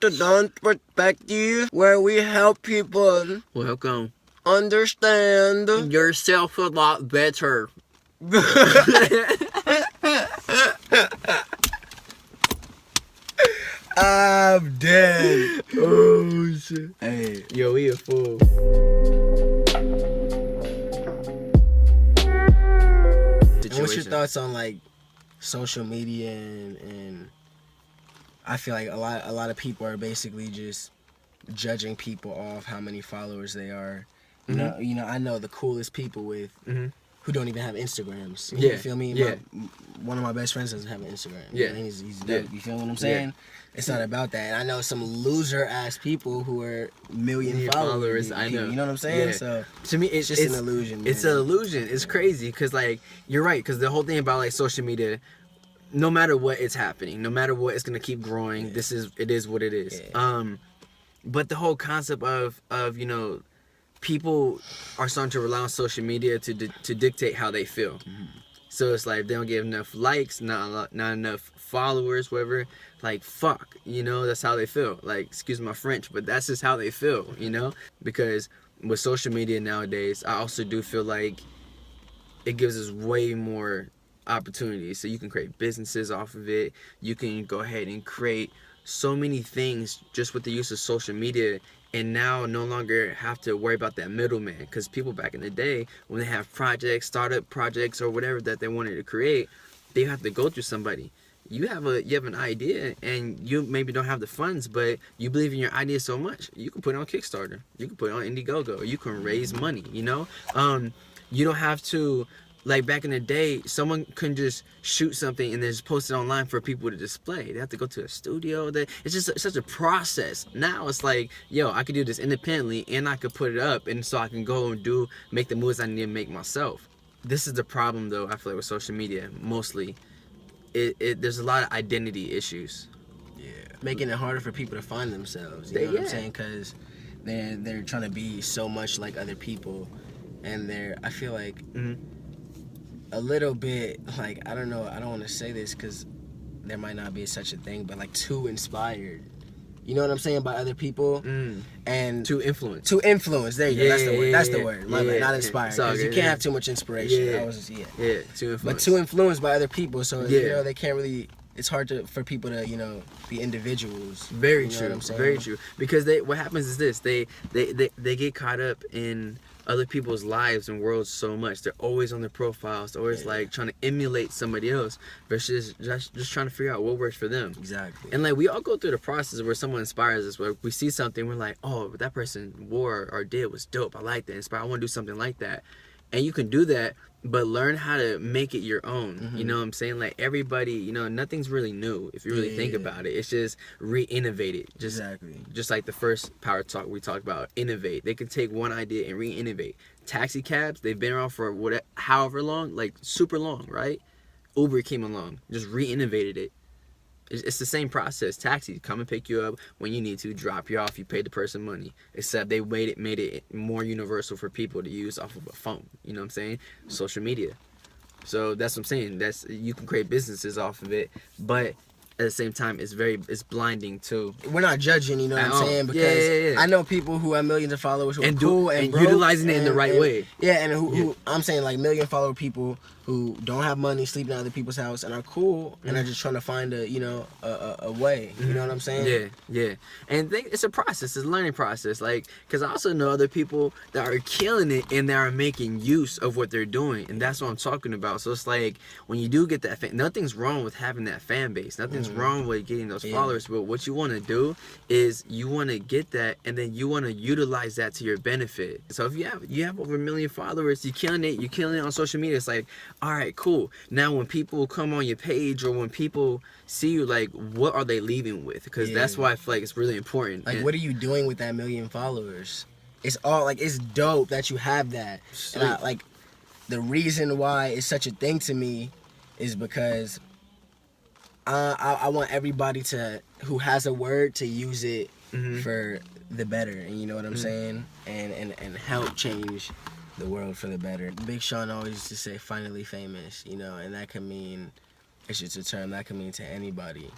Welcome to Don's Perspective, where we help people Welcome. understand Yourself a lot better. I'm dead. Oh shit. Hey, Yo, we a fool. what's your thoughts on like social media and I feel like a lot of people are basically just judging people off how many followers they are. You know, I know the coolest people with who don't even have Instagrams. You feel me? Yeah. One of my best friends doesn't have an Instagram. Yeah. He's dope. You feel what I'm saying? Yeah. It's not about that. And I know some loser ass people who are million followers. I know. You know what I'm saying? Yeah. So to me, it's just an illusion. It's an illusion. It's crazy because like you're right. Because the whole thing about like social media, no matter what it's happening, no matter what, it's gonna keep growing. Yeah. It is what it is. Yeah. But the whole concept of you know, people are starting to rely on social media to dictate how they feel. Mm-hmm. So it's like they don't get enough likes, not enough followers, whatever. Like fuck, you know, that's how they feel. Like excuse my French, but that's just how they feel, you know. Because with social media nowadays, I also do feel like it gives us way more opportunities. So you can create businesses off of it. You can go ahead and create so many things just with the use of social media, and now no longer have to worry about that middleman. Because people back in the day, when they have projects, startup projects or whatever that they wanted to create, they have to go through somebody. You have an idea and you maybe don't have the funds, but you believe in your idea so much, you can put it on Kickstarter, you can put it on Indiegogo, you can raise money, you know. You don't have to, like back in the day, someone couldn't just shoot something and then just post it online for people to display. They have to go to a studio. It's just such a process. Now it's like, yo, I could do this independently and I could put it up, and so I can go and make the moves I need to make myself. This is the problem though, I feel like, with social media mostly. There's a lot of identity issues. Yeah, making it harder for people to find themselves. You know what I'm saying? Because they're trying to be so much like other people, and I feel like a little bit like, I don't know, I don't want to say this because there might not be such a thing, but like too inspired. You know what I'm saying? By other people. And to influence. There you go. That's the word. That's the word. My bad. Not inspired. Because you can't have too much inspiration. Yeah. Too influenced. But too influenced by other people. So you know, they can't really. It's hard for people to, you know, be individuals. Very true. Very true. Because what happens is this: they get caught up in other people's lives and worlds so much. They're always on their profiles, always like trying to emulate somebody else versus just trying to figure out what works for them. Exactly. And like we all go through the process where someone inspires us, where we see something, we're like, oh, that person wore or did was dope. I like that. Inspired. I want to do something like that. And you can do that, but learn how to make it your own. You know what I'm saying? Like everybody, you know, nothing's really new if you really think about it. It's just re-innovated. Just like the first Power Talk we talked about, innovate. They can take one idea and re-innovate. Taxi cabs, they've been around for however long, like super long, right? Uber came along, just re-innovated it. It's the same process. Taxis come and pick you up when you need to, drop you off, you pay the person money. Except they made it more universal for people to use off of a phone. You know what I'm saying? Social media. So that's what I'm saying. You can create businesses off of it, but at the same time, it's blinding too. We're not judging, you know what I'm saying? Because I know people who have millions of followers who are cool and utilizing it in the right way. Yeah, and who I'm saying like million follower people who don't have money, sleeping at other people's house, and are cool and are just trying to find a way. You know what I'm saying? Yeah. And it's a process. It's a learning process. Like, because I also know other people that are killing it and that are making use of what they're doing, and that's what I'm talking about. So it's like when you do get that nothing's wrong with having that fan base. Nothing's wrong with getting those followers. But what you want to do is you want to get that, and then you want to utilize that to your benefit. So if you have over 1 million followers, you're killing it on social media. It's like, all right, cool. Now when people come on your page or when people see you, like, what are they leaving with? Because that's why I feel like it's really important. Like, what are you doing with that 1 million followers? It's all like, it's dope that you have that. And the reason why it's such a thing to me is because I want everybody who has a word to use it for the better, and you know what I'm saying, and help change the world for the better. Big Sean always used to say, "Finally famous," you know, and that can mean, it's just a term that can mean to anybody,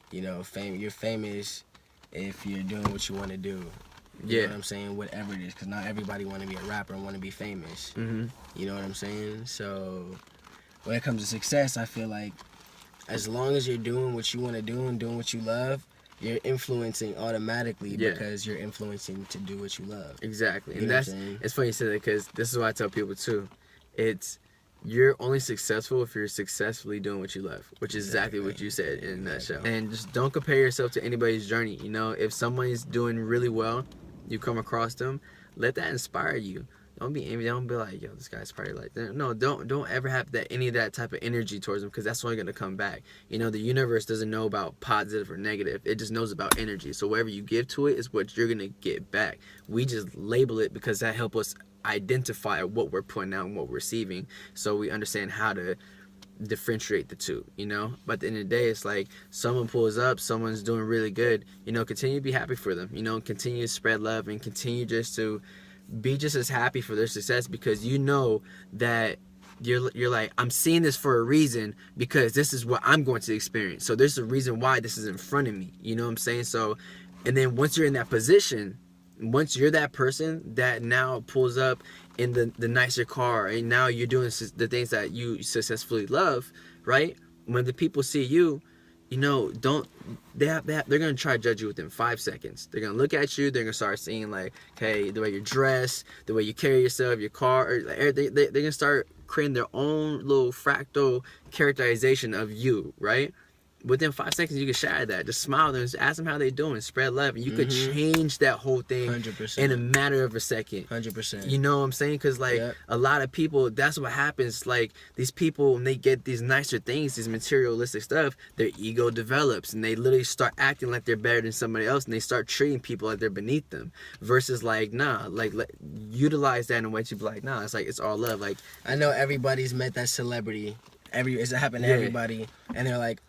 you know. You're famous if you're doing what you want to do. You know what I'm saying? Whatever it is, because not everybody want to be a rapper and want to be famous. Mm-hmm. You know what I'm saying? So when it comes to success, I feel like as long as you're doing what you want to do and doing what you love, you're influencing automatically because you're influencing to do what you love. Exactly. You And that's, it's funny you said that, because this is what I tell people too. It's, you're only successful if you're successfully doing what you love, which is exactly what you said in a nutshell. And just don't compare yourself to anybody's journey. You know, if somebody's doing really well, you come across them, let that inspire you. Don't be envious. Don't be like, yo, this guy's probably like that. No, don't ever have that, any of that type of energy towards them, because that's only going to come back. You know, the universe doesn't know about positive or negative. It just knows about energy. So whatever you give to it is what you're going to get back. We just label it because that helps us identify what we're putting out and what we're receiving, so we understand how to differentiate the two, you know. But at the end of the day, it's like someone pulls up, someone's doing really good, you know, continue to be happy for them, you know, continue to spread love and continue just to be just as happy for their success, because you know that you're like, I'm seeing this for a reason, because this is what I'm going to experience, so there's a reason why this is in front of me, you know what I'm saying? So, and then once you're in that position, once you're that person that now pulls up in the nicer car, and now you're doing the things that you successfully love, right? When the people see you, you know, they're gonna try to judge you within 5 seconds. They're gonna look at you. They're gonna start seeing like, okay, the way you're dressed, the way you carry yourself, your car. They're gonna start creating their own little fractal characterization of you, right? Within 5 seconds, you can shatter that. Just smile at them, just ask them how they doing, spread love, and you could change that whole thing 100%. in a matter of a second. 100%. You know what I'm saying? Because like a lot of people, that's what happens. Like these people, when they get these nicer things, these materialistic stuff, their ego develops, and they literally start acting like they're better than somebody else, and they start treating people like they're beneath them. Versus like, nah, like utilize that in a way to be like, nah, it's like, it's all love. Like, I know everybody's met that celebrity. It's happened to everybody, and they're like,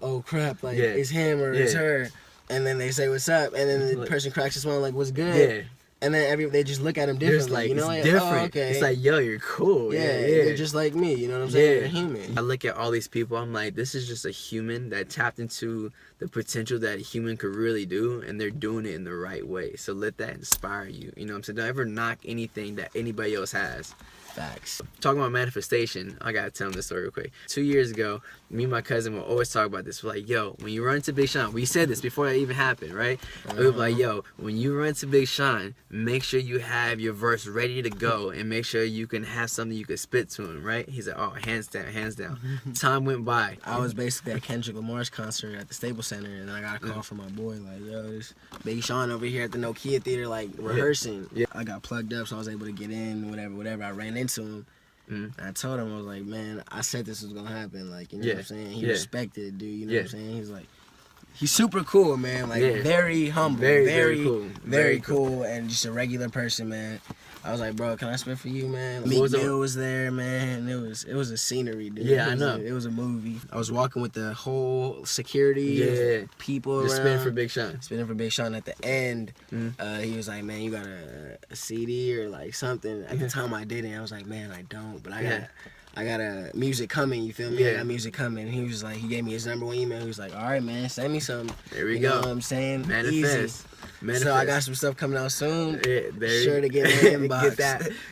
oh crap, like it's him or it's her, and then they say what's up, and then the person cracks a smile like, what's good, and then they just look at him differently, like, you know, it's like, different. oh, okay, it's like, yo, you're cool, you're just like me, you know what I'm saying? You're human. I look at all these people, I'm like, this is just a human that tapped into the potential that a human could really do, and they're doing it in the right way. So let that inspire you, you know what I'm saying? Don't ever knock anything that anybody else has. Facts. Talking about manifestation, I gotta tell them this story real quick. 2 years ago, me and my cousin will always talk about this. We're like, yo, when you run into Big Sean, we said this before it even happened, right? We were like, yo, when you run into Big Sean, make sure you have your verse ready to go, and make sure you can have something you can spit to him, right? He's like, oh, hands down, hands down. Time went by. I was basically at Kendrick Lamar's concert at the Staples Center, and I got a call from my boy, like, yo, this Big Sean over here at the Nokia Theater, like, rehearsing. I got plugged up, so I was able to get in, whatever. I ran into him. I told him, I was like, man, I said this was gonna happen, like, you know what I'm saying? He respected it, dude, you know what I'm saying? He's like, he's super cool, man, like, very humble, very cool, and just a regular person, man. I was like, bro, can I spit for you, man? Meek Mill was there, man. It was a scenery, dude. Yeah, I know. It was a movie. I was walking with the whole security of people around. Just spinning for Big Sean. Spinning for Big Sean. At the end, he was like, man, you got a CD or like something. At the time I didn't. I was like, man, I don't. But I got a music coming, you feel me? I got music coming. He was like, he gave me his number one email. He was like, all right, man, send me some. There we go. go. You know what I'm saying? Manifest. So I got some stuff coming out soon. Sure to get in the inbox.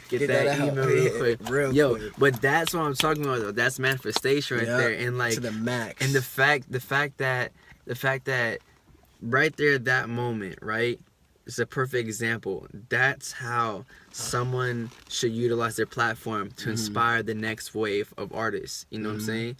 get that email real quick. Quick. But that's what I'm talking about though. That's manifestation right there. And like, to the max. And the fact that right there at that moment, right? It's a perfect example. That's how someone should utilize their platform to inspire the next wave of artists. You know what I'm saying?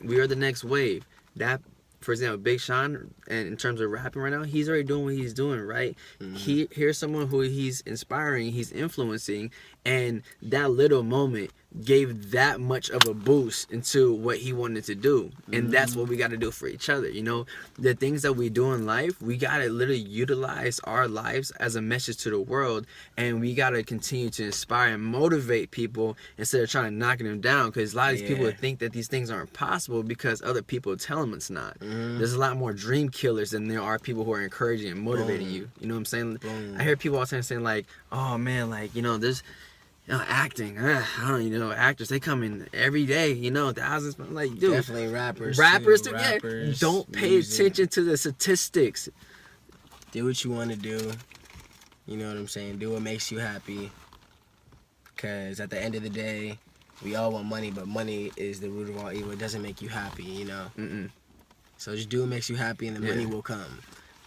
We are the next wave. That, for example, Big Sean, and in terms of rapping right now, he's already doing what he's doing, right? Here's someone who he's inspiring, he's influencing, and that little moment gave that much of a boost into what he wanted to do. And that's what we got to do for each other. You know, the things that we do in life, we got to literally utilize our lives as a message to the world, and we got to continue to inspire and motivate people instead of trying to knock them down, because a lot of these people think that these things aren't possible because other people tell them it's not. There's a lot more dream killers than there are people who are encouraging and motivating you. You know what I'm saying? I hear people all the time saying like, oh man, like, you know, there's acting, I don't, you know, actors, they come in every day, you know, thousands. I'm like, dude, definitely rappers too, too. Don't pay attention to the statistics. Do what you want to do. You know what I'm saying? Do what makes you happy. Because at the end of the day, we all want money, but money is the root of all evil. It doesn't make you happy, you know? So just do what makes you happy, and the money will come.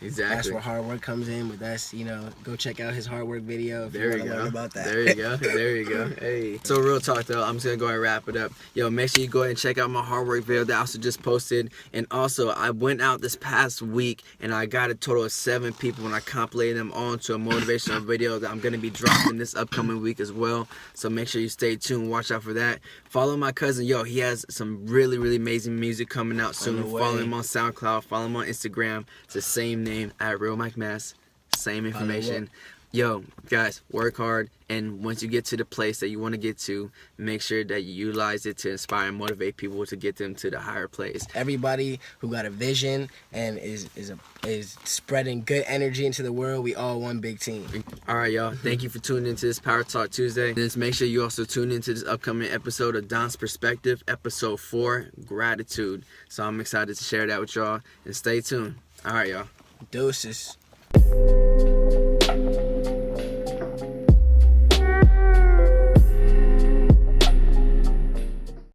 Exactly. That's where hard work comes in. But that's, you know, go check out his hard work video if you want to learn about that. There you go. There you go. Hey. So real talk though, I'm just gonna go ahead and wrap it up. Yo, make sure you go ahead and check out my hard work video that I also just posted. And also, I went out this past week and I got a total of 7 people, and I compilated them all into a motivational video that I'm gonna be dropping this upcoming week as well. So make sure you stay tuned. Watch out for that. Follow my cousin. Yo, he has some really, really amazing music coming out soon. Follow him on SoundCloud. Follow him on Instagram. It's the same name, at Real Mike Mass. Same information. Yo, guys, work hard, and once you get to the place that you want to get to, make sure that you utilize it to inspire and motivate people to get them to the higher place. Everybody who got a vision and is spreading good energy into the world, we all one big team. All right, y'all. Thank you for tuning into this Power Talk Tuesday. And just make sure you also tune into this upcoming episode of Don's Perspective, episode 4, Gratitude. So I'm excited to share that with y'all, and stay tuned. All right, y'all. Doses.